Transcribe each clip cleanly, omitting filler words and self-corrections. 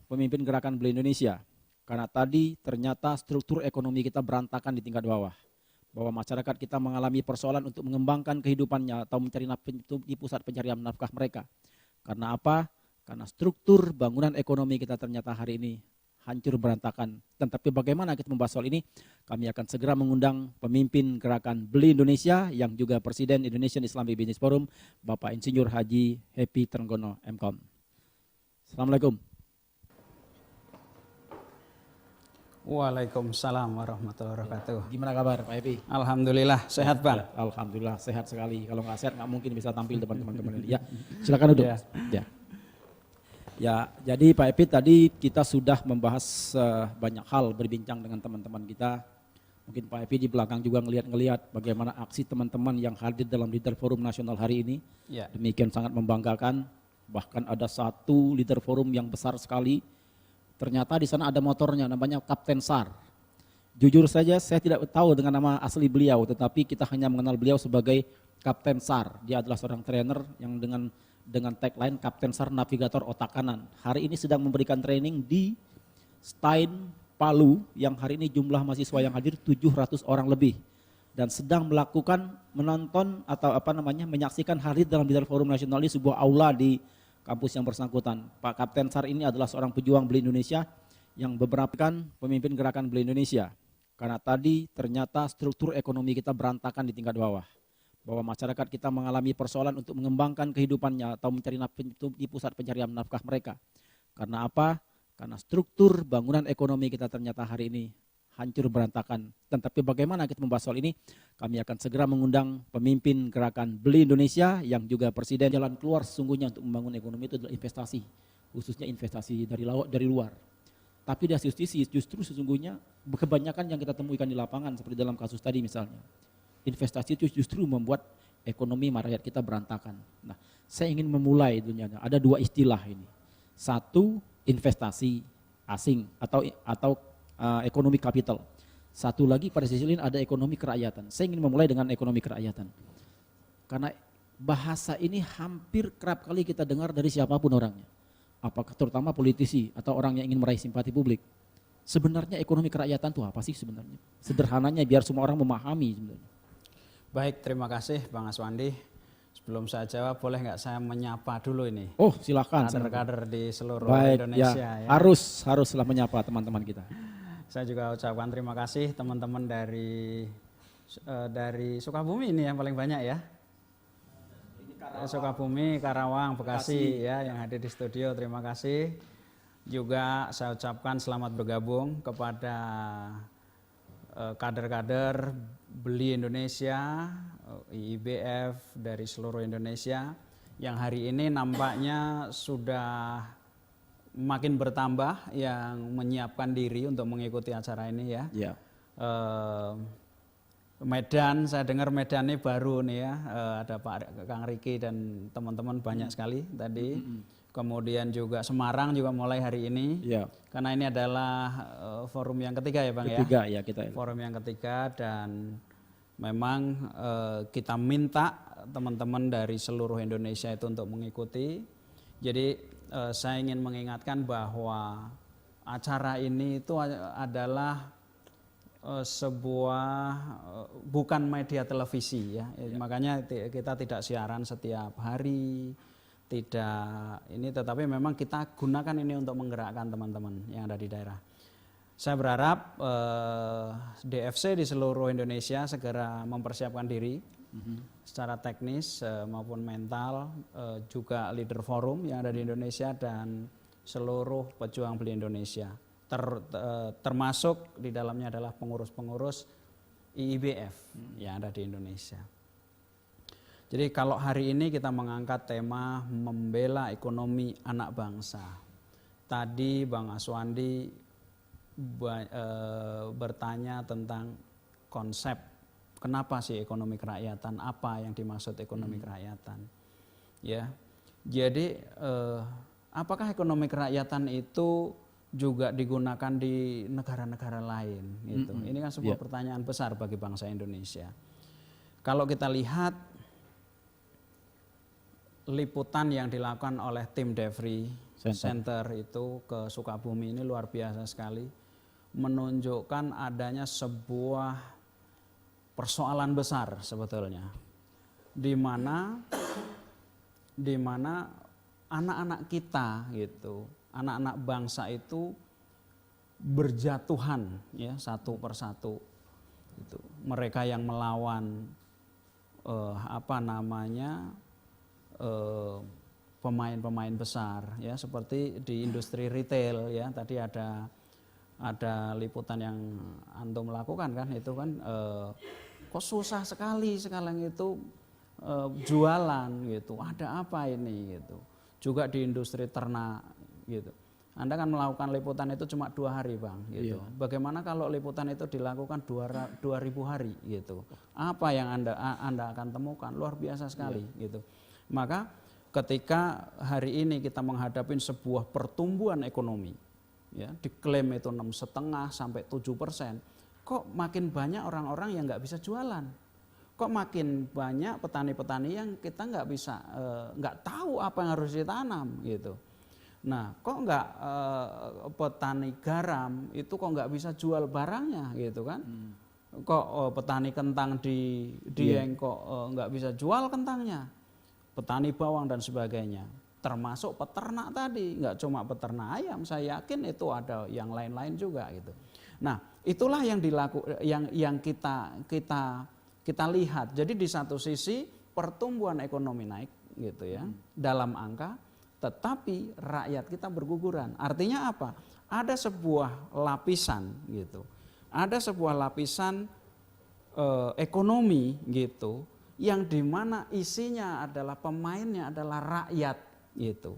Pemimpin Gerakan Beli Indonesia, karena tadi ternyata struktur ekonomi kita berantakan di tingkat bawah, bahwa masyarakat kita mengalami persoalan untuk mengembangkan kehidupannya atau mencari di pusat pencarian nafkah mereka. Karena apa? Karena struktur bangunan ekonomi kita ternyata hari ini hancur berantakan. Dan tapi bagaimana kita membahas soal ini? Kami akan segera mengundang pemimpin Gerakan Beli Indonesia yang juga Presiden Indonesian Islamic Business Forum, Bapak Insinyur Haji Happy Trenggono MKOM. Assalamualaikum. Waalaikumsalam warahmatullahi wabarakatuh. Gimana kabar Pak Happy? Alhamdulillah sehat Bang. Alhamdulillah sehat sekali. Kalau nggak sehat nggak mungkin bisa tampil depan teman-teman ini. Ya, silakan duduk. Ya, jadi Pak Happy tadi kita sudah membahas banyak hal, berbincang dengan teman-teman kita. Mungkin Pak Happy di belakang juga ngelihat bagaimana aksi teman-teman yang hadir dalam Leader Forum Nasional hari ini. Ya. Demikian sangat membanggakan. Bahkan ada satu Leader Forum yang besar sekali. Ternyata di sana ada motornya, namanya Kapten SAR. Jujur saja saya tidak tahu dengan nama asli beliau, tetapi kita hanya mengenal beliau sebagai Kapten SAR. Dia adalah seorang trainer yang dengan tagline Kapten SAR Navigator Otak Kanan. Hari ini sedang memberikan training di Stein Palu yang hari ini jumlah mahasiswa yang hadir 700 orang lebih. Dan sedang menonton atau menyaksikan hadir dalam Leader Forum Nasional di sebuah aula di kampus yang bersangkutan. Pak Kapten SAR ini adalah seorang pejuang Beli Indonesia yang pemimpin Gerakan Beli Indonesia. Karena tadi ternyata struktur ekonomi kita berantakan di tingkat bawah. Bahwa masyarakat kita mengalami persoalan untuk mengembangkan kehidupannya atau mencari di pusat pencarian nafkah mereka. Karena apa? Karena struktur bangunan ekonomi kita ternyata hari ini hancur berantakan. Dan tapi bagaimana kita membahas soal ini? Kami akan segera mengundang pemimpin Gerakan Beli Indonesia yang juga Presiden. Jalan keluar sesungguhnya untuk membangun ekonomi itu adalah investasi, khususnya investasi dari luar. Tapi di sisi justru sesungguhnya kebanyakan yang kita temukan di lapangan seperti dalam kasus tadi misalnya, investasi itu justru membuat ekonomi rakyat kita berantakan. Nah, saya ingin memulai dulunya. Ada dua istilah ini. Satu, investasi asing atau ekonomi kapital. Satu lagi pada sisi lain ada ekonomi kerakyatan. Saya ingin memulai dengan ekonomi kerakyatan. Karena bahasa ini hampir kerap kali kita dengar dari siapapun orangnya. Apakah terutama politisi atau orang yang ingin meraih simpati publik. Sebenarnya ekonomi kerakyatan itu apa sih sebenarnya? Sederhananya biar semua orang memahami sebenarnya. Baik, terima kasih Bang Aswandi. Sebelum saya jawab, boleh nggak saya menyapa dulu ini? Oh, silakan. Kader-kader di seluruh Baik, Indonesia. Ya. Haruslah menyapa teman-teman kita. Saya juga ucapkan terima kasih teman-teman dari Sukabumi ini yang paling banyak ya. Sukabumi, Karawang, Bekasi ya yang hadir di studio. Terima kasih. Juga saya ucapkan selamat bergabung kepada kader-kader Beli Indonesia, IIBF dari seluruh Indonesia yang hari ini nampaknya sudah makin bertambah yang menyiapkan diri untuk mengikuti acara ini ya. Ya. Medan, saya dengar Medan ini baru nih ya, ada Pak Kang Riki dan teman-teman banyak sekali tadi. Kemudian juga Semarang juga mulai hari ini. Ya. Karena ini adalah forum yang ketiga ya Bang ya. Ketiga ya kita. Forum yang ketiga dan memang kita minta teman-teman dari seluruh Indonesia itu untuk mengikuti. Jadi saya ingin mengingatkan bahwa acara ini itu adalah sebuah bukan media televisi ya. Makanya kita tidak siaran setiap hari, tetapi memang kita gunakan ini untuk menggerakkan teman-teman yang ada di daerah. Saya berharap DFC di seluruh Indonesia segera mempersiapkan diri secara teknis maupun mental, juga Leader Forum yang ada di Indonesia dan seluruh pejuang Beli Indonesia. Termasuk di dalamnya adalah pengurus-pengurus IIBF yang ada di Indonesia. Jadi kalau hari ini kita mengangkat tema membela ekonomi anak bangsa. Tadi Bang Aswandi bertanya tentang konsep kenapa sih ekonomi kerakyatan, apa yang dimaksud ekonomi kerakyatan. Ya. Jadi apakah ekonomi kerakyatan itu juga digunakan di negara-negara lain gitu. Ini kan sebuah pertanyaan besar bagi bangsa Indonesia. Kalau kita lihat liputan yang dilakukan oleh tim Devri Center itu ke Sukabumi ini luar biasa sekali, menunjukkan adanya sebuah persoalan besar sebetulnya, di mana anak-anak kita gitu, anak-anak bangsa itu berjatuhan ya satu persatu. Itu mereka yang melawan pemain-pemain besar ya, seperti di industri retail ya, tadi ada liputan yang antum lakukan kan, itu kan kok susah sekali sekarang itu jualan gitu, ada apa ini gitu. Juga di industri ternak gitu, Anda kan melakukan liputan itu cuma 2 hari Bang gitu. Iya. Bagaimana kalau liputan itu dilakukan 2000 hari gitu, apa yang anda akan temukan luar biasa sekali gitu. Maka ketika hari ini kita menghadapi sebuah pertumbuhan ekonomi ya, diklaim itu 6,5 sampai 7%, kok makin banyak orang-orang yang nggak bisa jualan, kok makin banyak petani-petani yang kita nggak bisa nggak tahu apa yang harus ditanam gitu. Nah, kok nggak petani garam itu kok nggak bisa jual barangnya gitu kan? Kok petani kentang di Dieng kok nggak bisa jual kentangnya? Petani bawang dan sebagainya. Termasuk peternak tadi, nggak cuma peternak ayam, saya yakin itu ada yang lain-lain juga gitu. Nah, itulah yang kita lihat. Jadi di satu sisi pertumbuhan ekonomi naik gitu ya, dalam angka, tetapi rakyat kita berguguran. Artinya apa? Ada sebuah lapisan gitu. Ada sebuah lapisan ekonomi gitu, yang dimana isinya adalah pemainnya adalah rakyat gitu.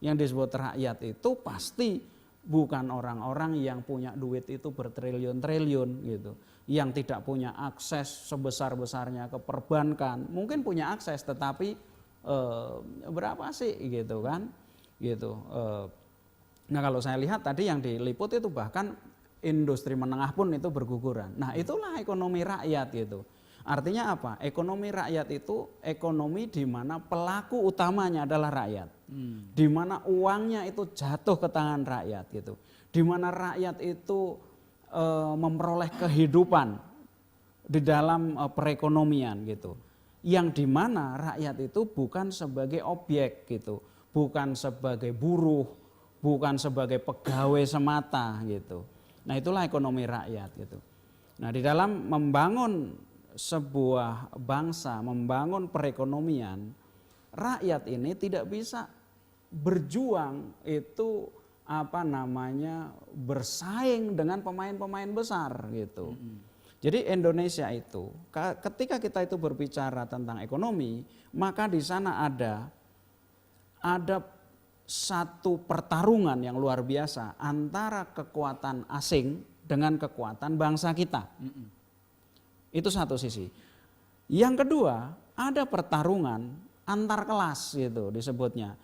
Yang disebut rakyat itu pasti bukan orang-orang yang punya duit itu bertriliun-triliun gitu, yang tidak punya akses sebesar-besarnya ke perbankan. Mungkin punya akses tetapi berapa sih gitu kan gitu. Nah kalau saya lihat tadi yang diliput itu bahkan industri menengah pun itu berguguran. Nah itulah ekonomi rakyat gitu. Artinya apa? Ekonomi rakyat itu ekonomi di mana pelaku utamanya adalah rakyat, di mana uangnya itu jatuh ke tangan rakyat gitu, di mana rakyat itu memperoleh kehidupan di dalam perekonomian gitu, yang di mana rakyat itu bukan sebagai objek gitu, bukan sebagai buruh, bukan sebagai pegawai semata gitu. Nah itulah ekonomi rakyat gitu. Nah di dalam membangun sebuah bangsa, membangun perekonomian, rakyat ini tidak bisa berjuang itu bersaing dengan pemain-pemain besar gitu. Jadi Indonesia itu ketika kita itu berbicara tentang ekonomi, maka di sana ada satu pertarungan yang luar biasa antara kekuatan asing dengan kekuatan bangsa kita. Itu satu sisi. Yang kedua, ada pertarungan antar kelas gitu disebutnya.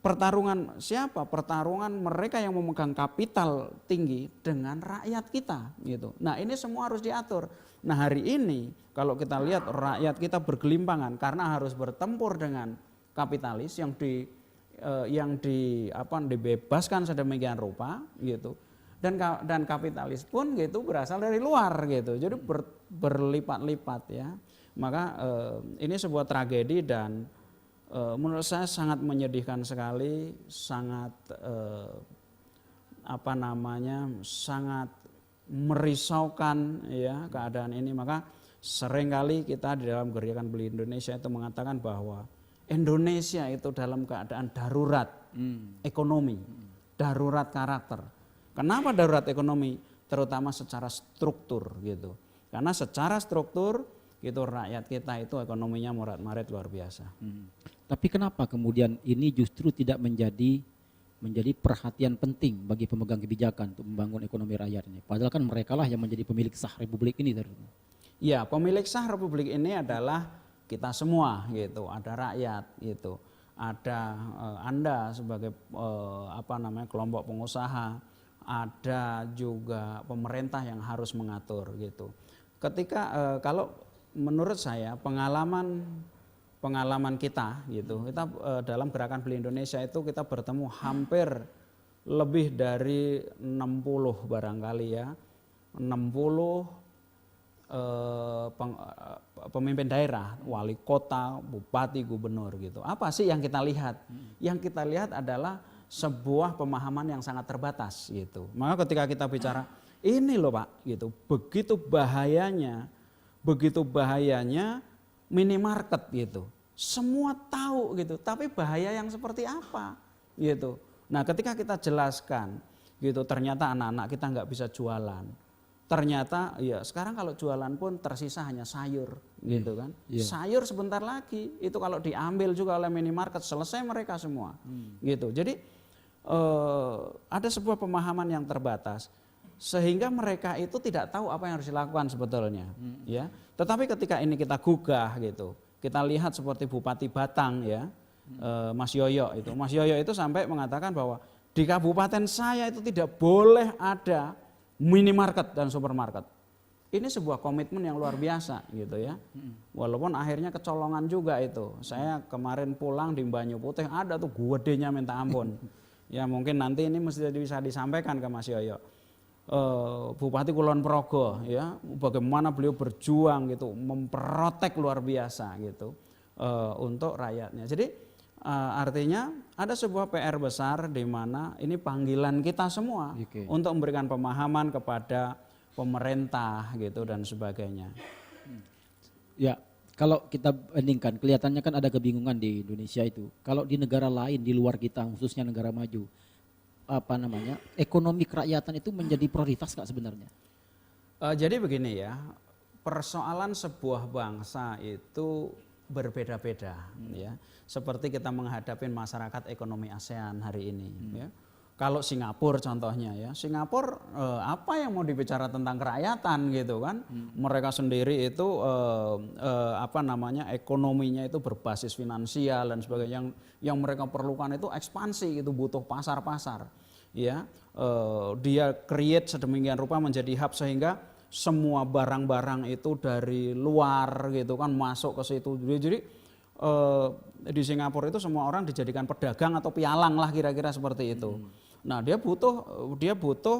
Pertarungan siapa? Pertarungan mereka yang memegang kapital tinggi dengan rakyat kita gitu. Nah, ini semua harus diatur. Nah, hari ini kalau kita lihat rakyat kita bergelimpangan karena harus bertempur dengan kapitalis yang dibebaskan sedemikian rupa gitu. Dan kapitalis pun gitu berasal dari luar gitu, jadi berlipat-lipat ya. Maka ini sebuah tragedi dan menurut saya sangat menyedihkan sekali, sangat sangat merisaukan ya keadaan ini. Maka seringkali kita di dalam gerakan Beli Indonesia itu mengatakan bahwa Indonesia itu dalam keadaan darurat ekonomi, darurat karakter. Kenapa darurat ekonomi? Terutama secara struktur gitu. Karena secara struktur gitu rakyat kita itu ekonominya morat-marit luar biasa. Tapi kenapa kemudian ini justru tidak menjadi perhatian penting bagi pemegang kebijakan untuk membangun ekonomi rakyat ini? Padahal kan mereka lah yang menjadi pemilik sah republik ini. Ya, pemilik sah republik ini adalah kita semua gitu. Ada rakyat gitu. Ada Anda sebagai kelompok pengusaha. Ada juga pemerintah yang harus mengatur gitu. Ketika kalau menurut saya pengalaman pengalaman kita gitu. Kita dalam gerakan Beli Indonesia itu kita bertemu hampir lebih dari 60 barangkali ya. 60 pemimpin daerah, wali kota, bupati, gubernur gitu. Apa sih yang kita lihat? Yang kita lihat adalah sebuah pemahaman yang sangat terbatas gitu. Maka ketika kita bicara ini loh Pak gitu, begitu bahayanya minimarket gitu. Semua tahu gitu, tapi bahaya yang seperti apa gitu. Nah, ketika kita jelaskan gitu, ternyata anak-anak kita nggak bisa jualan. Ternyata ya sekarang kalau jualan pun tersisa hanya sayur gitu kan. Sayur sebentar lagi itu kalau diambil juga oleh minimarket selesai mereka semua. Gitu. Jadi ada sebuah pemahaman yang terbatas sehingga mereka itu tidak tahu apa yang harus dilakukan sebetulnya ya. Tetapi ketika ini kita gugah gitu, kita lihat seperti Bupati Batang ya, Mas Yoyo itu. Mas Yoyo itu sampai mengatakan bahwa di kabupaten saya itu tidak boleh ada minimarket dan supermarket. Ini sebuah komitmen yang luar biasa gitu ya. Walaupun akhirnya kecolongan juga itu. Saya kemarin pulang di Banyu Putih ada tuh gedenya minta ampun. Ya mungkin nanti ini mesti bisa disampaikan ke Mas Yoyo. Bupati Kulon Progo ya, bagaimana beliau berjuang gitu, memprotek luar biasa gitu untuk rakyatnya. Jadi artinya ada sebuah PR besar di mana ini panggilan kita semua untuk memberikan pemahaman kepada pemerintah gitu dan sebagainya. Ya, kalau kita bandingkan, kelihatannya kan ada kebingungan di Indonesia itu. Kalau di negara lain di luar kita, khususnya negara maju, ekonomi kerakyatan itu menjadi prioritas nggak sebenarnya? Jadi begini ya, persoalan sebuah bangsa itu berbeda-beda ya. Seperti kita menghadapi masyarakat ekonomi ASEAN hari ini ya. Kalau Singapura contohnya ya, Singapura apa yang mau dibicara tentang kerakyatan gitu kan? Mereka sendiri itu ekonominya itu berbasis finansial dan sebagainya. Yang mereka perlukan itu ekspansi, itu butuh pasar-pasar. Ya, dia create sedemikian rupa menjadi hub sehingga semua barang-barang itu dari luar gitu kan masuk ke situ. Jadi di Singapura itu semua orang dijadikan pedagang atau pialang lah kira-kira seperti itu. Nah, dia butuh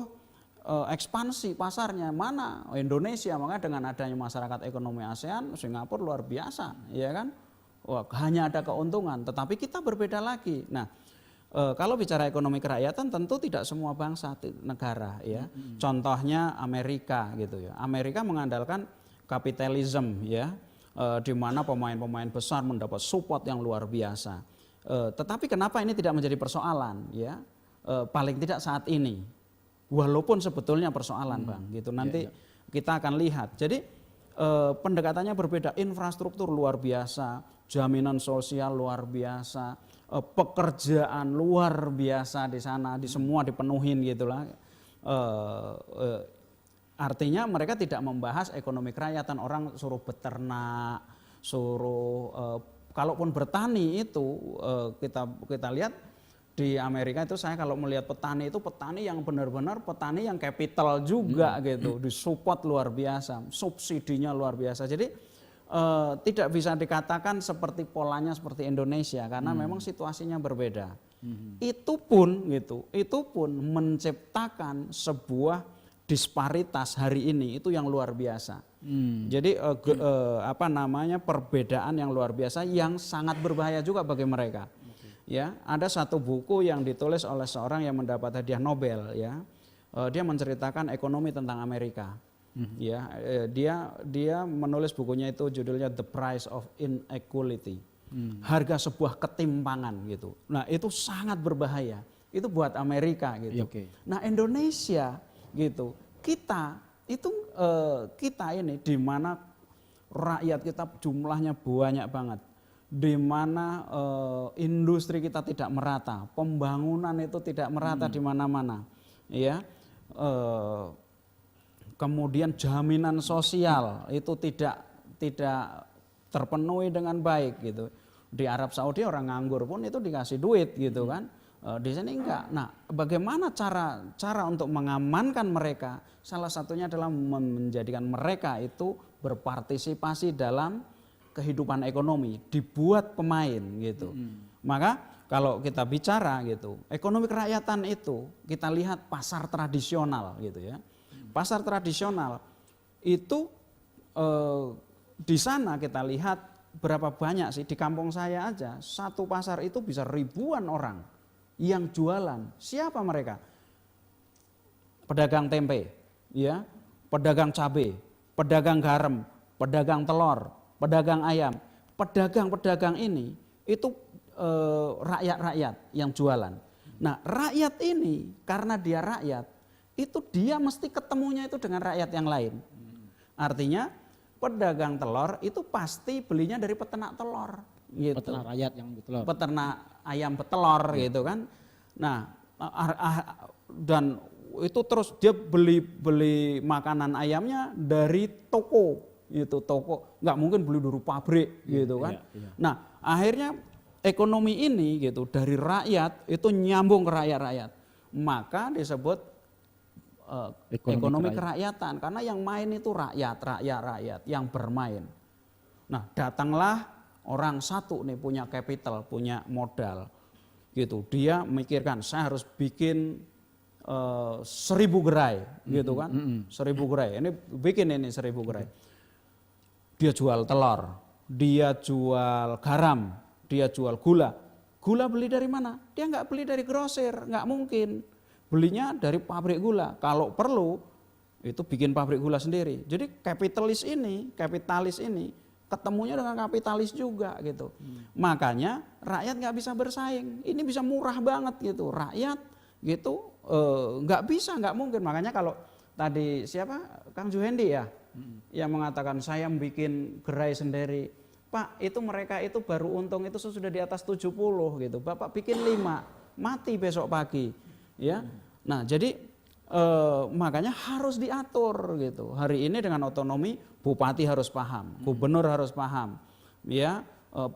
ekspansi pasarnya mana? Indonesia. Maka dengan adanya masyarakat ekonomi ASEAN, Singapura luar biasa, ya kan? Wah, hanya ada keuntungan, tetapi kita berbeda lagi. Nah, kalau bicara ekonomi kerakyatan tentu tidak semua bangsa negara ya. Contohnya Amerika gitu ya. Amerika mengandalkan kapitalisme ya. Di mana pemain-pemain besar mendapat support yang luar biasa. Tetapi kenapa ini tidak menjadi persoalan ya? Paling tidak saat ini. Walaupun sebetulnya persoalan Bang gitu. Nanti kita akan lihat. Jadi pendekatannya berbeda, infrastruktur luar biasa, jaminan sosial luar biasa, pekerjaan luar biasa di sana, di semua dipenuhin gitulah. Artinya mereka tidak membahas ekonomi kerakyatan, orang suruh beternak, suruh kalaupun bertani itu kita lihat di Amerika itu saya kalau melihat petani itu petani yang benar-benar petani yang capital juga gitu, disupport luar biasa, subsidinya luar biasa. Jadi tidak bisa dikatakan seperti polanya seperti Indonesia karena memang situasinya berbeda. Itu pun menciptakan sebuah disparitas hari ini itu yang luar biasa. Jadi perbedaan yang luar biasa yang sangat berbahaya juga bagi mereka. Ya, ada satu buku yang ditulis oleh seorang yang mendapat hadiah Nobel ya. Dia menceritakan ekonomi tentang Amerika. Ya, dia menulis bukunya itu judulnya The Price of Inequality. Harga sebuah ketimpangan gitu. Nah, itu sangat berbahaya. Itu buat Amerika gitu. Nah, Indonesia gitu. Kita ini di mana rakyat kita jumlahnya banyak banget. Di mana industri kita tidak merata, pembangunan itu tidak merata di mana-mana. Ya. Kemudian jaminan sosial itu tidak terpenuhi dengan baik gitu. Di Arab Saudi orang nganggur pun itu dikasih duit gitu kan. Di sini enggak. Nah, bagaimana cara untuk mengamankan mereka? Salah satunya adalah menjadikan mereka itu berpartisipasi dalam kehidupan ekonomi, dibuat pemain gitu. Maka kalau kita bicara gitu, ekonomi kerakyatan itu kita lihat pasar tradisional gitu ya. Pasar tradisional itu di sana kita lihat berapa banyak sih, di kampung saya aja satu pasar itu bisa ribuan orang yang jualan. Siapa mereka? Pedagang tempe, ya, pedagang cabai, pedagang garam, pedagang telur, pedagang ayam. Pedagang-pedagang ini itu rakyat-rakyat yang jualan. Nah, rakyat ini karena dia rakyat, itu dia mesti ketemunya itu dengan rakyat yang lain. Artinya pedagang telur itu pasti belinya dari peternak telur. Gitu. Peternak rakyat yang betelor. Peternak ayam betelor gitu kan. Nah, dan itu terus dia beli makanan ayamnya dari toko, itu toko, nggak mungkin beli dari pabrik gitu kan. Nah, akhirnya ekonomi ini gitu dari rakyat itu nyambung ke rakyat-rakyat, maka disebut ekonomi kerakyatan, karena yang main itu rakyat yang bermain. Nah, datanglah orang satu nih punya capital, punya modal gitu, dia mikirkan saya harus bikin 1000 gerai gitu kan, 1000 gerai, ini bikin ini 1000 gerai. Dia jual telur, dia jual garam, dia jual gula. Gula beli dari mana? Dia nggak beli dari grosir, nggak mungkin. Belinya dari pabrik gula. Kalau perlu itu bikin pabrik gula sendiri. Jadi kapitalis ini ketemunya dengan kapitalis juga gitu. Makanya rakyat nggak bisa bersaing. Ini bisa murah banget gitu. Rakyat gitu nggak mungkin. Makanya kalau tadi siapa Kang Juhendi ya yang mengatakan saya bikin gerai sendiri. Pak, itu mereka itu baru untung itu sudah di atas 70 gitu. Bapak bikin 5, mati besok pagi. Ya. Nah, jadi makanya harus diatur gitu. Hari ini dengan otonomi bupati harus paham, gubernur harus paham. Ya,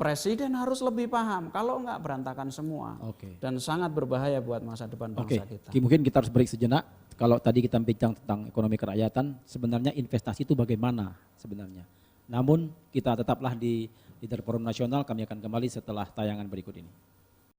presiden harus lebih paham. Kalau enggak berantakan semua. Dan sangat berbahaya buat masa depan bangsa kita. Mungkin kita harus break sejenak. Kalau tadi kita bincang tentang ekonomi kerakyatan, sebenarnya investasi itu bagaimana sebenarnya? Namun kita tetaplah di Leader Forum Nasional, kami akan kembali setelah tayangan berikut ini.